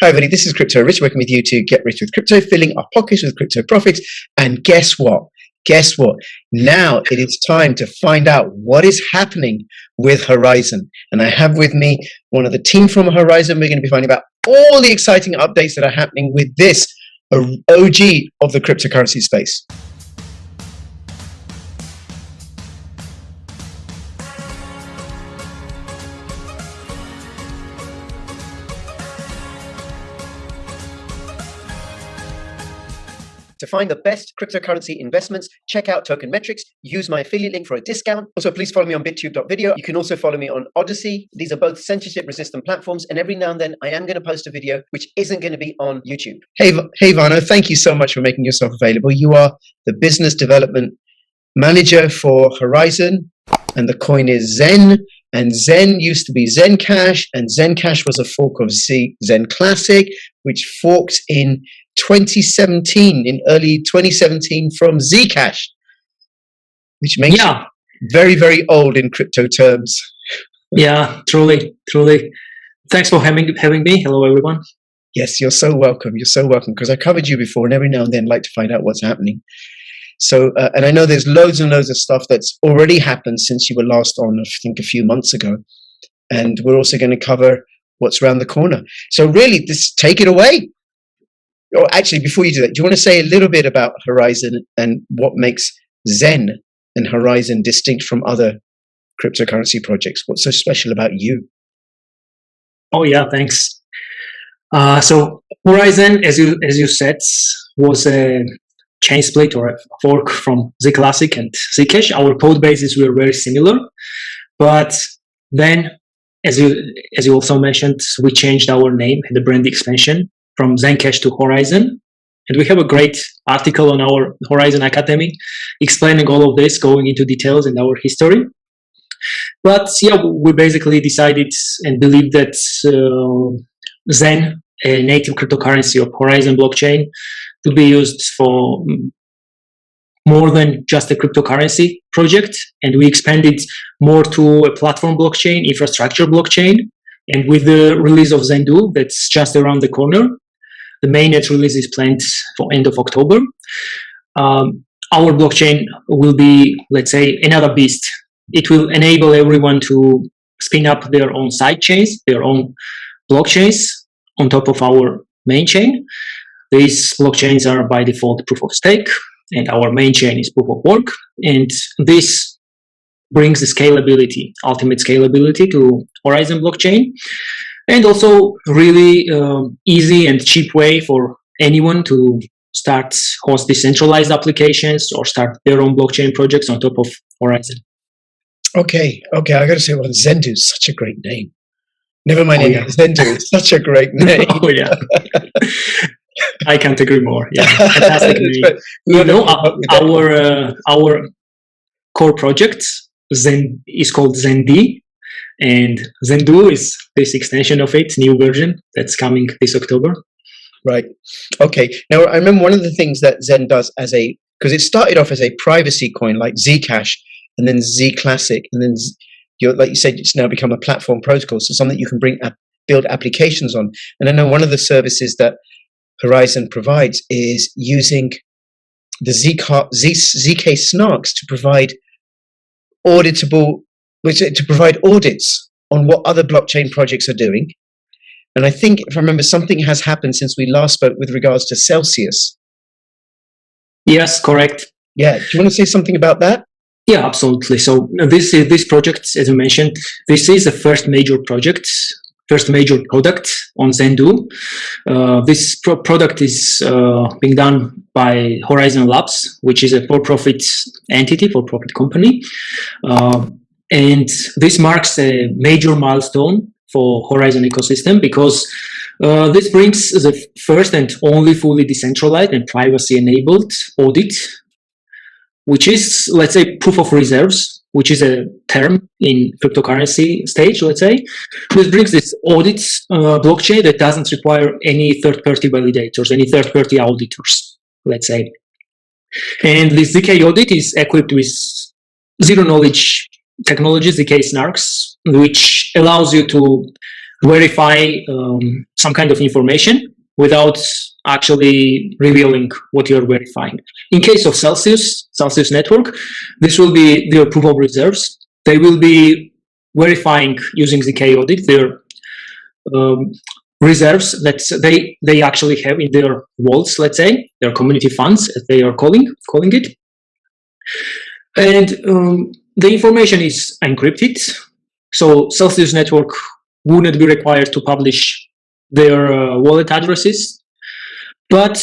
Hi everybody, this is Crypto Rich, working with you to get rich with crypto, filling our pockets with crypto profits. And guess what? Guess what? Now it is time to find out what is happening with Horizen. And I have with me one of the team from Horizen. We're going to be finding out all the exciting updates that are happening with this OG of the cryptocurrency space. To find the best cryptocurrency investments, check out Token Metrics. Use my affiliate link for a discount. Also, please follow me on bittube.video. You can also follow me on Odyssey. These are both censorship-resistant platforms, and every now and then I am going to post a video which isn't going to be on YouTube. Hey Vano, thank you so much for making yourself available. You are the business development manager for Horizen, and the coin is Zen. And Zen used to be Zencash, and Zencash was a fork of Zen Classic, which forked in 2017, in early 2017 from Zcash, which makes it very, very old in crypto terms. Yeah, truly. Thanks for having me. Hello, everyone. Yes, you're so welcome. You're so welcome, because I covered you before, and every now and then I like to find out what's happening. So, and I know there's loads and loads of stuff that's already happened since you were last on, I think, a few months ago. And we're also going to cover what's around the corner. So really, take it away. Or actually, before you do that, do you want to say a little bit about Horizen and what makes Zen and Horizen distinct from other cryptocurrency projects? What's so special about you? Oh yeah, thanks. So Horizen, as you said, was a chain split or a fork from Z Classic and Zcash. Our code bases were very similar, but then, as you also mentioned, we changed our name and the brand extension from Zencash to Horizen. And we have a great article on our Horizen Academy explaining all of this, going into details in our history. But yeah, we basically decided and believed that Zen, a native cryptocurrency of Horizen blockchain, could be used for more than just a cryptocurrency project. And we expanded more to a platform blockchain, infrastructure blockchain. And with the release of Zendoo, that's just around the corner, the mainnet release is planned for end of October. Our blockchain will be, let's say, another beast. It will enable everyone to spin up their own side chains, their own blockchains on top of our main chain. These blockchains are by default proof of stake, and our main chain is proof of work. And this brings the scalability, ultimate scalability to Horizen blockchain. And also really easy and cheap way for anyone to host decentralized applications or start their own blockchain projects on top of Horizen. Okay. I got to say, Zendoo is such a great name. Never mind, Zendoo is such a great name. Oh yeah, I can't agree more. Yeah, fantastic name. You know, our core project Zen is called Zendoo. And Zendoo is this extension of it, new version that's coming this October. Right. Okay. Now, I remember one of the things that Zen does because it started off as a privacy coin like Zcash and then Z Classic. And then, like you said, it's now become a platform protocol. So something you can build applications on. And I know one of the services that Horizen provides is using the ZK snarks to provide audits on what other blockchain projects are doing. And I think, if I remember, something has happened since we last spoke with regards to Celsius. Yes, correct. Yeah. Do you want to say something about that? Yeah, absolutely. So this project, as you mentioned, this is the first major product on Zendoo. This product is being done by Horizen Labs, which is a for-profit entity, for-profit company. And this marks a major milestone for Horizen ecosystem because this brings the first and only fully decentralized and privacy-enabled audit, which is, let's say, proof of reserves, which is a term in cryptocurrency stage, let's say. This brings this audit blockchain that doesn't require any third-party validators, any third-party auditors, let's say. And this ZK audit is equipped with zero-knowledge technology, ZK snarks, which allows you to verify some kind of information without actually revealing what you're verifying. In case of Celsius.network, this will be their proof of reserves. They will be verifying using ZK audit their reserves that they actually have in their vaults, let's say, their community funds, as they are calling it. And the information is encrypted. So Celsius.network wouldn't be required to publish their wallet addresses, but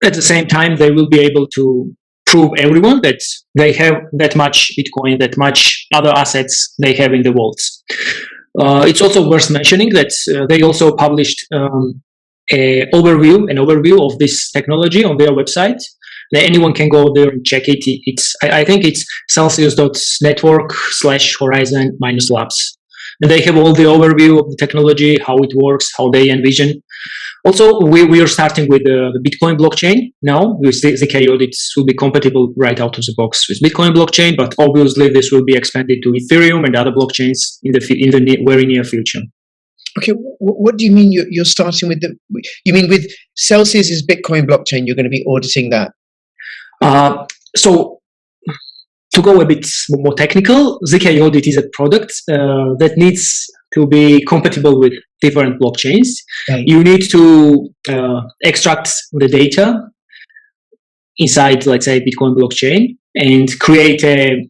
at the same time, they will be able to prove everyone that they have that much Bitcoin, that much other assets they have in the vaults. It's also worth mentioning that they also published an overview of this technology on their website. That anyone can go there and check it. I think it's Celsius.network/Horizen-labs. And they have all the overview of the technology, how it works, how they envision. Also, we are starting with the Bitcoin blockchain now. With ZK audits will be compatible right out of the box with Bitcoin blockchain, but obviously this will be expanded to Ethereum and other blockchains in the very near future. Okay, what do you mean you're starting with you mean with Celsius's Bitcoin blockchain, you're going to be auditing that? So to go a bit more technical, ZK audit is a product that needs to be compatible with different blockchains. Right. You need to extract the data inside, let's say, Bitcoin blockchain and create a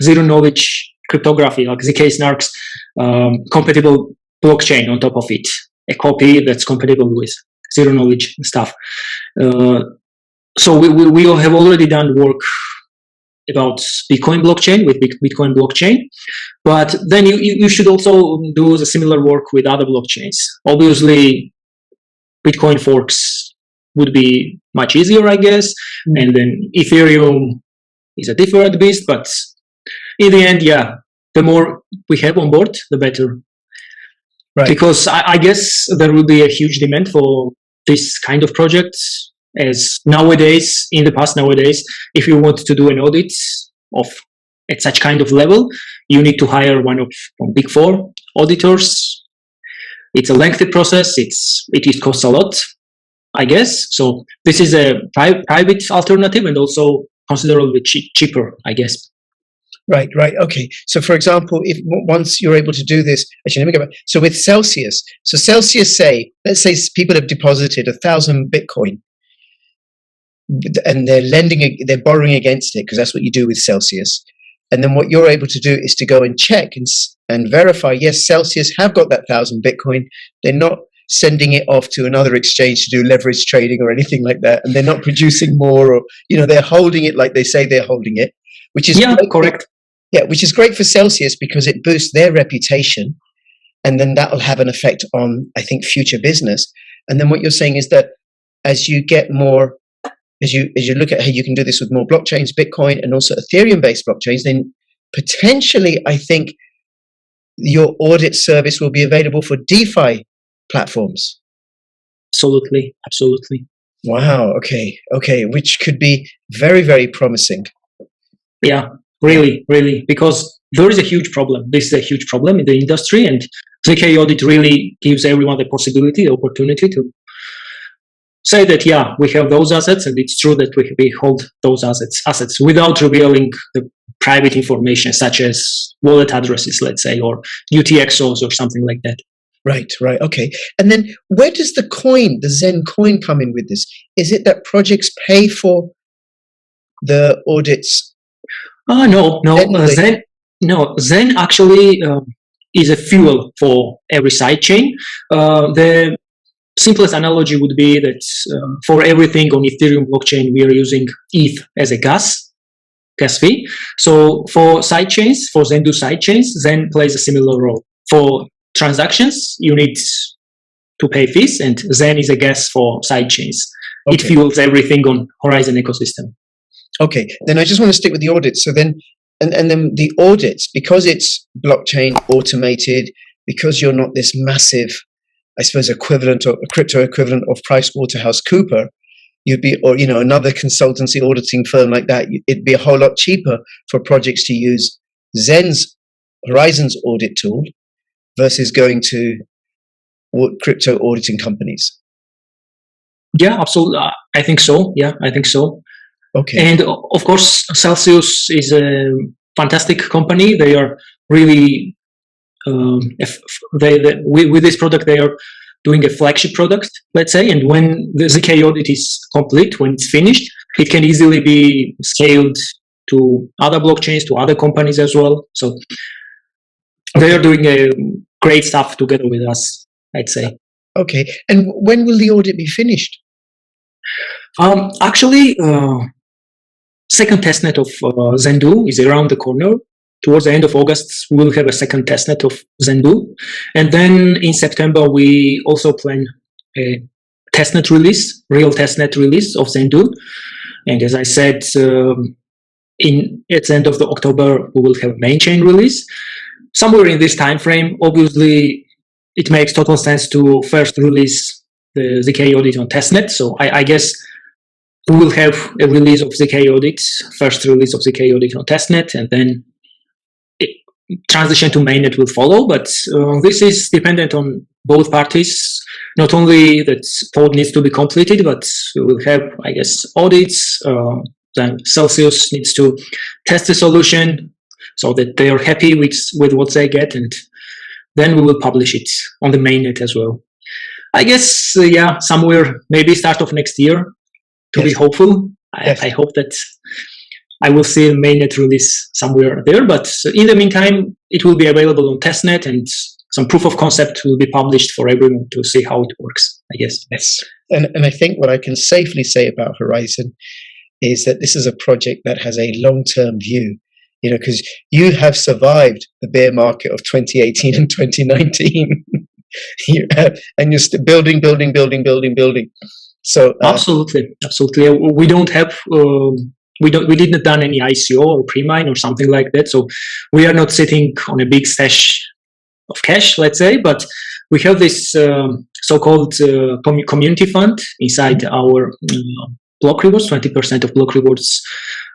zero-knowledge cryptography, like ZK-SNARK's compatible blockchain on top of it, a copy that's compatible with zero-knowledge stuff. So we have already done work about Bitcoin blockchain with Bitcoin blockchain, but then you should also do the similar work with other blockchains. Obviously, Bitcoin forks would be much easier, I guess, and then Ethereum is a different beast, but in the end, yeah, the more we have on board, the better. Right. Because I guess there will be a huge demand for this kind of projects. As nowadays, if you want to do an audit at such kind of level, you need to hire one from Big Four auditors. It's a lengthy process. It costs a lot, I guess. So this is a private alternative and also considerably cheaper, I guess. Right. Okay. So, for example, if once you're able to do this, actually, let me go back. So with Celsius, let's say people have deposited 1,000 Bitcoin. And they're borrowing against it because that's what you do with Celsius. And then what you're able to do is to go and check and verify, yes, Celsius have got that 1,000 Bitcoin. They're not sending it off to another exchange to do leverage trading or anything like that. And they're not producing more, or, they're holding it like they say they're holding it, which is correct. Which is great for Celsius because it boosts their reputation. And then that will have an effect on, I think, future business. And then what you're saying is that as you get more, as you look at how you can do this with more blockchains, Bitcoin and also Ethereum-based blockchains, then potentially I think your audit service will be available for DeFi platforms. Absolutely. Wow. Okay. Which could be very, very promising. Yeah, really, because there is a huge problem. This is a huge problem in the industry, and ZK audit really gives everyone the opportunity to say that, yeah, we have those assets, and it's true that we hold those assets without revealing the private information, such as wallet addresses, let's say, or UTXOs or something like that. Right. Okay. And then where does the Zen coin come in with this? Is it that projects pay for the audits? No. Zen actually is a fuel for every sidechain. The simplest analogy would be that for everything on Ethereum blockchain, we are using ETH as a gas fee. So for sidechains, for Zendoo sidechains, Zen plays a similar role. For transactions, you need to pay fees, and Zen is a gas for sidechains. Okay. It fuels everything on Horizen ecosystem. Okay, then I just want to stick with the audits. So then, and then the audits, because it's blockchain automated, because you're not this massive, I suppose, equivalent or crypto equivalent of PricewaterhouseCoopers, you'd be, or another consultancy auditing firm like that. It'd be a whole lot cheaper for projects to use Horizen's audit tool versus going to crypto auditing companies? Yeah, absolutely. I think so. Yeah, I think so. Okay. And of course, Celsius is a fantastic company. They are really, with this product, they are doing a flagship product, let's say. And when the ZK audit is complete, when it's finished, it can easily be scaled to other blockchains, to other companies as well. So they are doing a great stuff together with us, I'd say. Okay. And when will the audit be finished? Actually, second testnet of Zendoo is around the corner. Towards the end of August, we will have a second testnet of Zendoo. And then in September, we also plan a testnet release, real testnet release of Zendoo. And as I said, at the end of the October, we will have a main chain release. Somewhere in this time frame, obviously, it makes total sense to first release the ZK audit on testnet. So I guess we will have a release of ZK audit, first release of ZK audit on testnet, and then transition to mainnet will follow. But this is dependent on both parties. Not only that code needs to be completed, but we will have, I guess, audits. Then Celsius needs to test the solution so that they are happy with what they get, and then we will publish it on the mainnet as well. I guess, somewhere maybe start of next year, to be hopeful. I hope that I will see a mainnet release somewhere there, but in the meantime, it will be available on testnet, and some proof of concept will be published for everyone to see how it works, I guess. Yes. And I think what I can safely say about Horizen is that this is a project that has a long-term view, because you have survived the bear market of 2018 and 2019. And you're still building. So absolutely. We don't have we didn't done any ICO or pre-mine or something like that. So we are not sitting on a big stash of cash, let's say, but we have this so-called community fund inside our block rewards. 20% of block rewards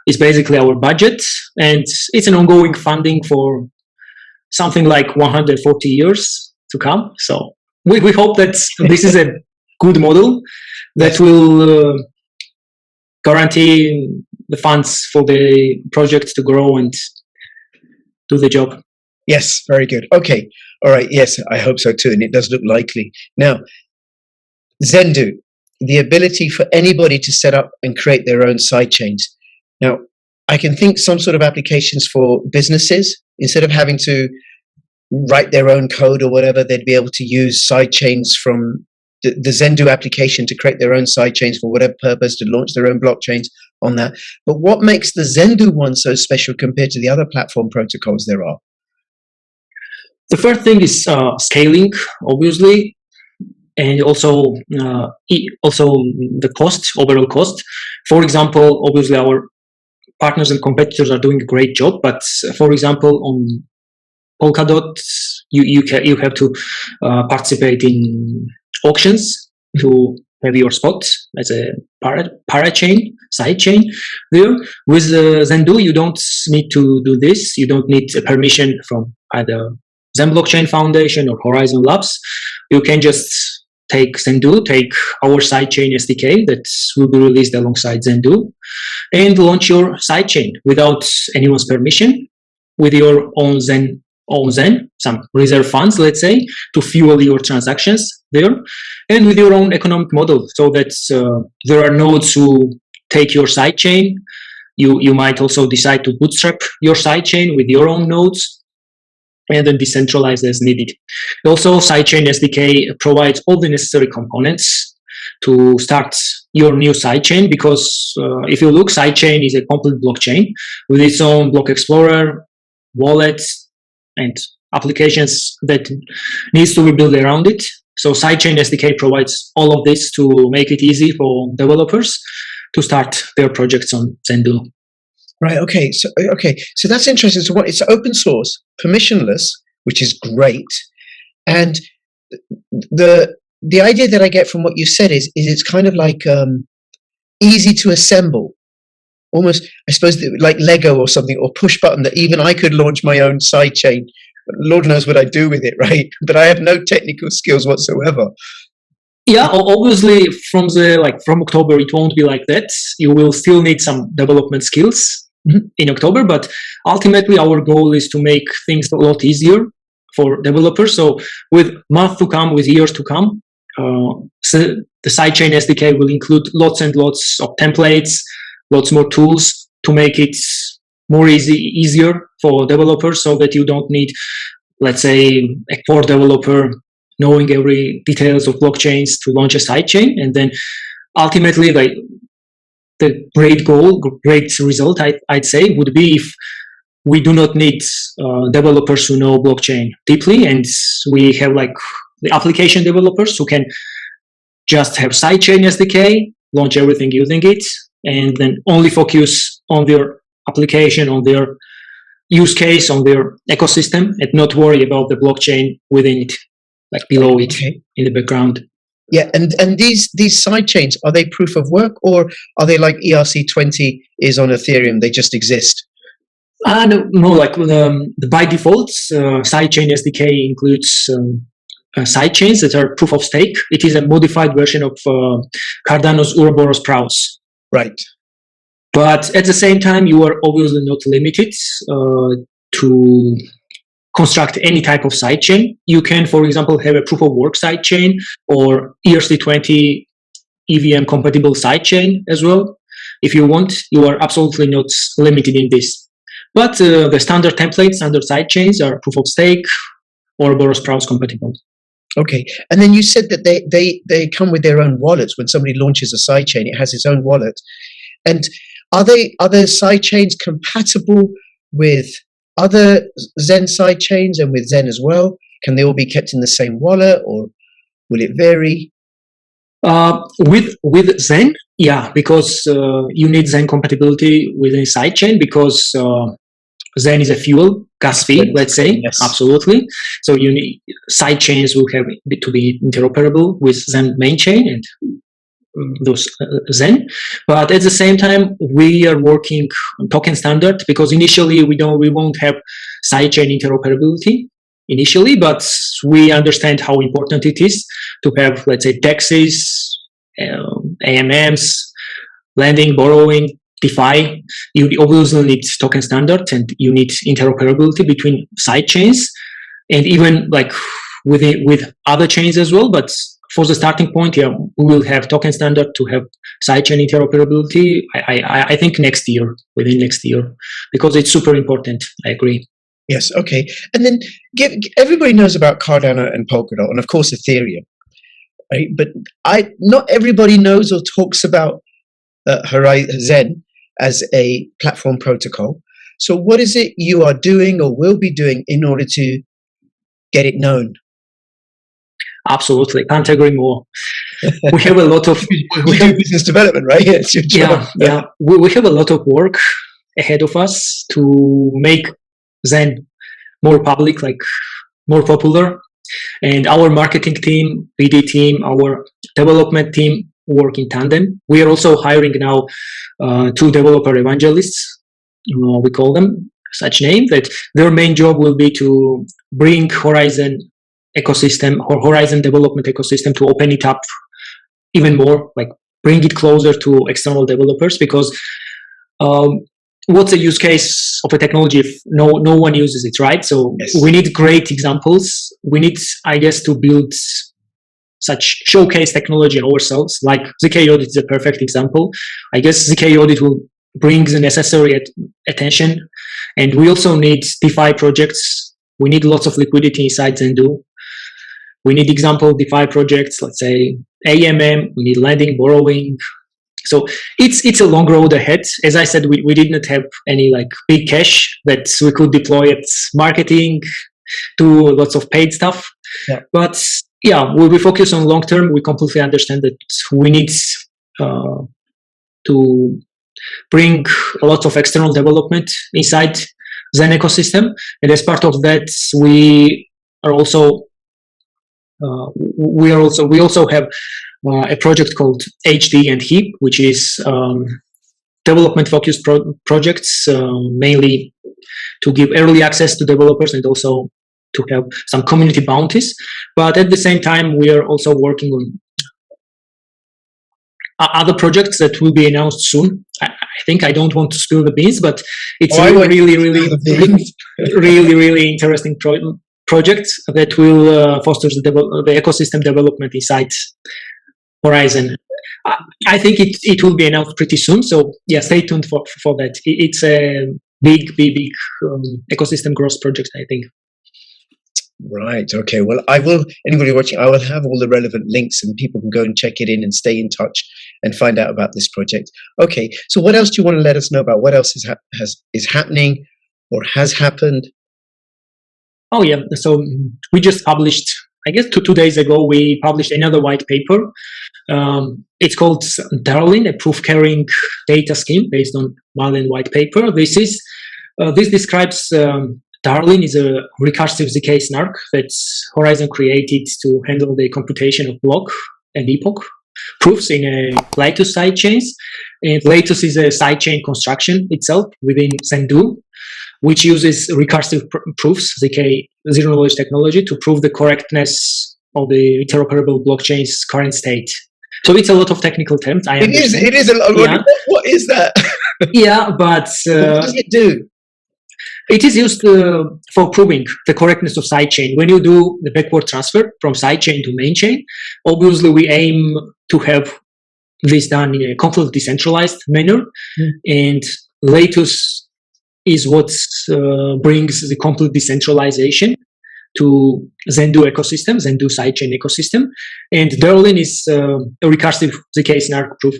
is basically our budget, and it's an ongoing funding for something like 140 years to come. So we hope that this is a good model that will guarantee the funds for the project to grow and do the job. Yes, very good. Okay. All right. Yes, I hope so too. And it does look likely. Now, Zendoo, the ability for anybody to set up and create their own sidechains. Now, I can think some sort of applications for businesses. Instead of having to write their own code or whatever, they'd be able to use sidechains from the Zendoo application to create their own sidechains for whatever purpose, to launch their own blockchains on that. But what makes the Zendoo one so special compared to the other platform protocols there are? The first thing is scaling, obviously, and also the cost, overall cost. For example, obviously our partners and competitors are doing a great job, but for example, on Polkadot, you have to participate in auctions to have your spot as a parachain, sidechain there. With Zendoo, you don't need to do this. You don't need a permission from either Zen Blockchain Foundation or Horizen Labs. You can just take Zendoo, take our sidechain SDK that will be released alongside Zendoo, and launch your sidechain without anyone's permission, with your own Zen, some reserve funds, let's say, to fuel your transactions there, and with your own economic model, so that there are nodes who take your sidechain. You might also decide to bootstrap your sidechain with your own nodes, and then decentralize as needed. Also, sidechain SDK provides all the necessary components to start your new sidechain, because if you look, sidechain is a complete blockchain with its own block explorer, wallet, and applications that needs to be built around it. So sidechain SDK provides all of this to make it easy for developers to start their projects on Zendoo. Right. Okay. So that's interesting. So it's open source, permissionless, which is great. And the idea that I get from what you said is it's kind of like easy to assemble, almost, I suppose, like Lego or something, or push button, that even I could launch my own sidechain Lord knows what I do with it, right? But I have no technical skills whatsoever. Yeah, obviously from October it won't be like that. You will still need some development skills in October, but ultimately our goal is to make things a lot easier for developers. So with months to come, with years to come, so the sidechain SDK will include lots and lots of templates, lots more tools to make it more easier for developers, so that you don't need, let's say, a core developer knowing every details of blockchains to launch a sidechain. And then ultimately the great result I'd say would be if we do not need developers who know blockchain deeply, and we have like the application developers who can just have sidechain SDK, launch everything using it, and then only focus on their application, on their use case, on their ecosystem, and not worry about the blockchain within it, like below it in the background. Yeah, and these sidechains, are they proof of work, or are they like ERC20 is on Ethereum? They just exist? No, like the by default, sidechain SDK includes sidechains that are proof of stake. It is a modified version of Cardano's Ouroboros Praos. Right. But at the same time, you are obviously not limited to construct any type of sidechain. You can, for example, have a proof of work sidechain or ERC20 EVM compatible sidechain as well. If you want, you are absolutely not limited in this. But the standard templates, standard sidechains are proof of stake or Ouroboros Praos compatible. Okay, and then you said that they come with their own wallets. When somebody launches a sidechain, it has its own wallet. And are the sidechains compatible with other Zen sidechains and with Zen as well? Can they all be kept in the same wallet, or will it vary? With Zen, yeah, because you need Zen compatibility within sidechain, because Zen is a fuel gas fee, let's say. Yes. Absolutely. So you need sidechains will have to be interoperable with Zen main chain and those Zen. But at the same time, we are working on token standard, because initially we won't have sidechain interoperability initially, but we understand how important it is to have, let's say, DEXs, AMMs, lending, borrowing, DeFi. You obviously need token standard, and you need interoperability between sidechains, and even like with other chains as well. But for the starting point, yeah, we will have token standard to have sidechain interoperability. I think within next year, because it's super important. I agree. Yes. Okay. And then everybody knows about Cardano and Polkadot, and of course Ethereum, right? But not everybody knows or talks about Horizen as a platform protocol. So what is it you are doing or will be doing in order to get it known? Absolutely, can't agree more. We have a lot of we do business development, right? It's your job. Yeah. We have a lot of work ahead of us to make Zen more public, like more popular. And our marketing team, BD team, our development team work in tandem. We are also hiring now 2 developer evangelists. We call them such name, that their main job will be to bring Horizen ecosystem or Horizen development ecosystem, to open it up even more, like bring it closer to external developers. Because what's the use case of a technology if no one uses it, right? So yes, we need great examples. We need, I guess, to build such showcase technology ourselves. Like ZK Audit is a perfect example. I guess ZK Audit will bring the necessary attention. And we also need DeFi projects. We need lots of liquidity inside Zendoo. We need example DeFi projects, let's say AMM. We need lending, borrowing. So it's a long road ahead. As I said, we did not have any like big cash that we could deploy at marketing, do lots of paid stuff. Yeah. But yeah, we focus on long term. We completely understand that we need to bring a lot of external development inside Zen ecosystem, and as part of that, we also have a project called HD and HEAP, which is development focused projects, mainly to give early access to developers and also to have some community bounties. But at the same time, we are also working on other projects that will be announced soon. I think I don't want to spill the beans, but it's really interesting project that will foster the ecosystem development inside Horizen. I think it will be announced pretty soon. So yeah, stay tuned for that. It's a big ecosystem growth project, I think. Right. Okay. Well, anybody watching, I will have all the relevant links and people can go and check it in and stay in touch and find out about this project. Okay. So what else do you want to let us know about? What else is happening or has happened? Oh, yeah. So we just published, I guess 2 days ago, we published another white paper. It's called Darwin, a proof-carrying data scheme based on Marlin white paper. This describes Darwin is a recursive ZK snark that Horizen created to handle the computation of block and epoch proofs in a Latus sidechains. And Latus is a sidechain construction itself within Zendoo, which uses recursive proofs, ZK zero-knowledge technology, to prove the correctness of the interoperable blockchain's current state. So it's a lot of technical terms. It is a lot. Yeah. What is that? Yeah, but what does it do? It is used for proving the correctness of sidechain. When you do the backward transfer from sidechain to main chain, obviously we aim to have this done in a completely decentralized manner. And Latus is what brings the complete decentralization to Zendoo ecosystem, Zendoo sidechain ecosystem. And Darwin is a recursive ZK snark proof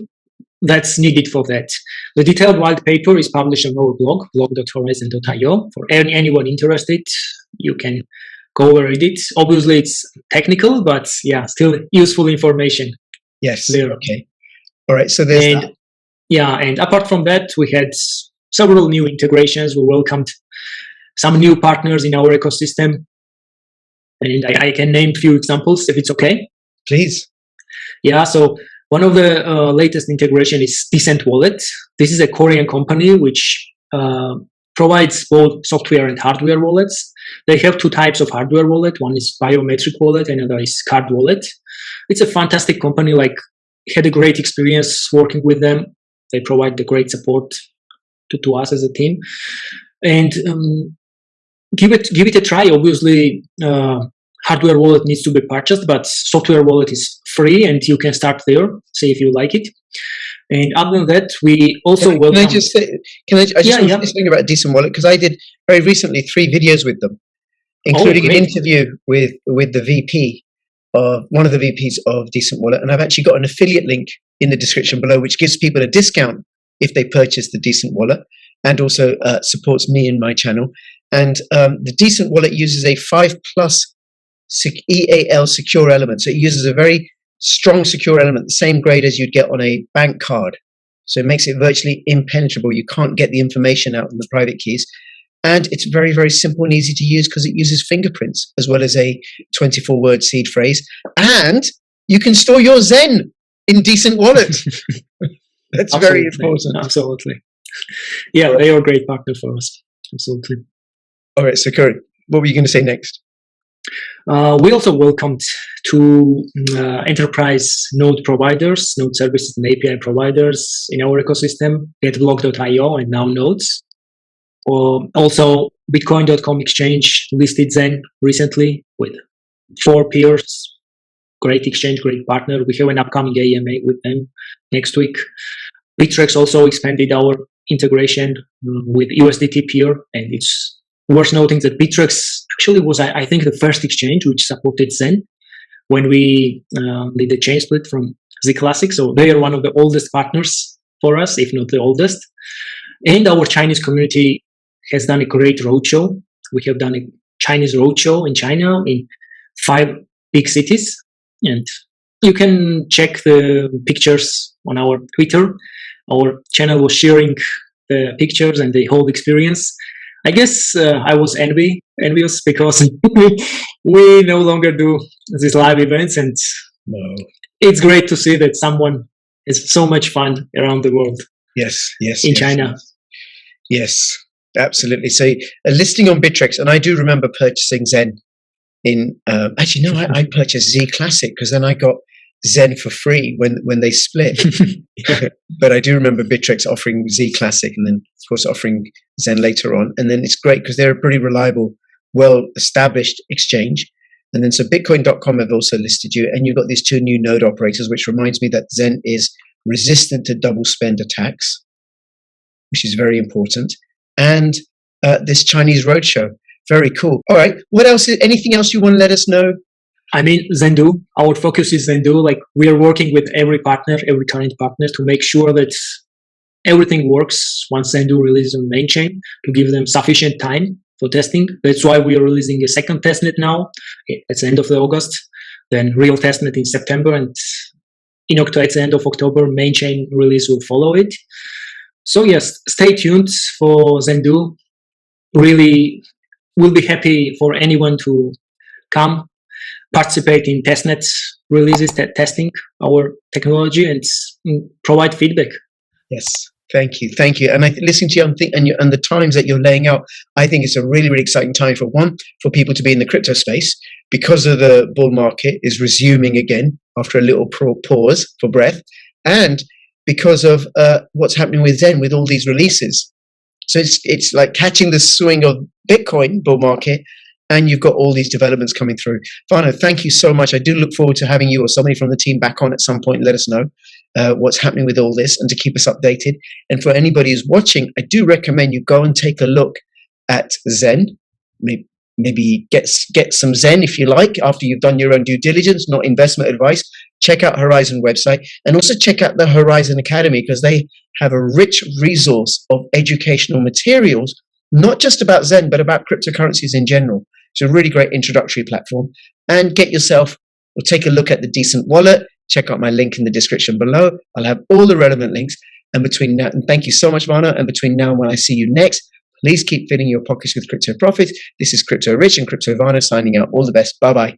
that's needed for that. The detailed white paper is published on our blog, blog.horizen.io. For anyone interested, you can go over read it. Obviously, it's technical, but yeah, still useful information. Yes. There. Okay. All right. So there's that. Yeah, and apart from that, we had several new integrations. We welcomed some new partners in our ecosystem. And I can name a few examples if it's okay. Please. Yeah, so one of the latest integration is Decent Wallet. This is a Korean company which provides both software and hardware wallets. They have 2 types of hardware wallet. One is biometric wallet, and another is card wallet. It's a fantastic company. Had a great experience working with them. They provide the great support to us as a team. And give it a try. Obviously, hardware wallet needs to be purchased, but software wallet is free, and you can start there. See if you like it. And other than that, we also welcome. Can I just say something about Decent Wallet, because I did very recently 3 videos with them, including an interview with the VP of one of the VPs of Decent Wallet, and I've actually got an affiliate link in the description below, which gives people a discount if they purchase the Decent Wallet, and also supports me and my channel. And the Decent Wallet uses a 5+ EAL secure element. So it uses a very strong secure element, the same grade as you'd get on a bank card. So it makes it virtually impenetrable. You can't get the information out in the private keys. And it's very, very simple and easy to use because it uses fingerprints as well as a 24-word seed phrase. And you can store your Zen in Decent Wallet. That's very important. Absolutely. Yeah, they are a great partner for us. Absolutely. All right, so Kurt, what were you going to say next? We also welcomed 2 enterprise node providers, node services and API providers in our ecosystem, getblog.io and now Nodes. Also, Bitcoin.com exchange listed Zen recently with 4 peers. Great exchange, great partner. We have an upcoming AMA with them next week. Bittrex also expanded our integration with USDT peer, and it's worth noting that Bittrex actually was, I think, the first exchange which supported Zen when we did the chain split from Z Classic. So they are one of the oldest partners for us, if not the oldest. And our Chinese community has done a great roadshow. We have done a Chinese roadshow in China in 5 big cities. And you can check the pictures on our Twitter. Our channel was sharing the pictures and the whole experience. I guess I was envious because we no longer do these live events, and it's great to see that someone has so much fun around the world. Yes, in China. Yes, Absolutely. So a listing on Bittrex, and I do remember purchasing Zen in, actually, no, I purchased Z Classic because then I got Zen for free when they split. But I do remember Bittrex offering Z Classic and then, of course, offering Zen later on. And then it's great because they're a pretty reliable, well-established exchange. And then so Bitcoin.com have also listed you, and you've got these two new node operators, which reminds me that Zen is resistant to double spend attacks, which is very important. And this Chinese roadshow. Very cool. All right. What else? Anything else you want to let us know? I mean, Zendoo. Our focus is Zendoo. Like, we are working with every partner, every current partner, to make sure that everything works once Zendoo releases on main chain, to give them sufficient time for testing. That's why we are releasing a second testnet now. At the end of August, then real testnet in September, and at the end of October, main chain release will follow it. So yes, stay tuned for Zendoo. Really, we'll be happy for anyone to come, participate in testnets releases, testing our technology, and provide feedback. Yes, thank you. And I listening to you and the times that you're laying out, I think it's a really, really exciting time for people to be in the crypto space, because of the bull market is resuming again after a little pause for breath, and because of what's happening with Zen with all these releases. So it's like catching the swing of Bitcoin bull market, and you've got all these developments coming through. Vano, thank you so much. I do look forward to having you or somebody from the team back on at some point and let us know what's happening with all this, and to keep us updated. And for anybody who's watching, I do recommend you go and take a look at Zen. Maybe get some Zen if you like, after you've done your own due diligence, not investment advice. Check out Horizen website, and also check out the Horizen Academy, because they have a rich resource of educational materials, not just about Zen, but about cryptocurrencies in general. It's a really great introductory platform. And get yourself, or take a look at the Decent Wallet. Check out my link in the description below. I'll have all the relevant links. And between now, and thank you so much, Vano. And between now and when I see you next, please keep filling your pockets with crypto profits. This is Crypto Rich and Crypto Vano signing out. All the best. Bye-bye.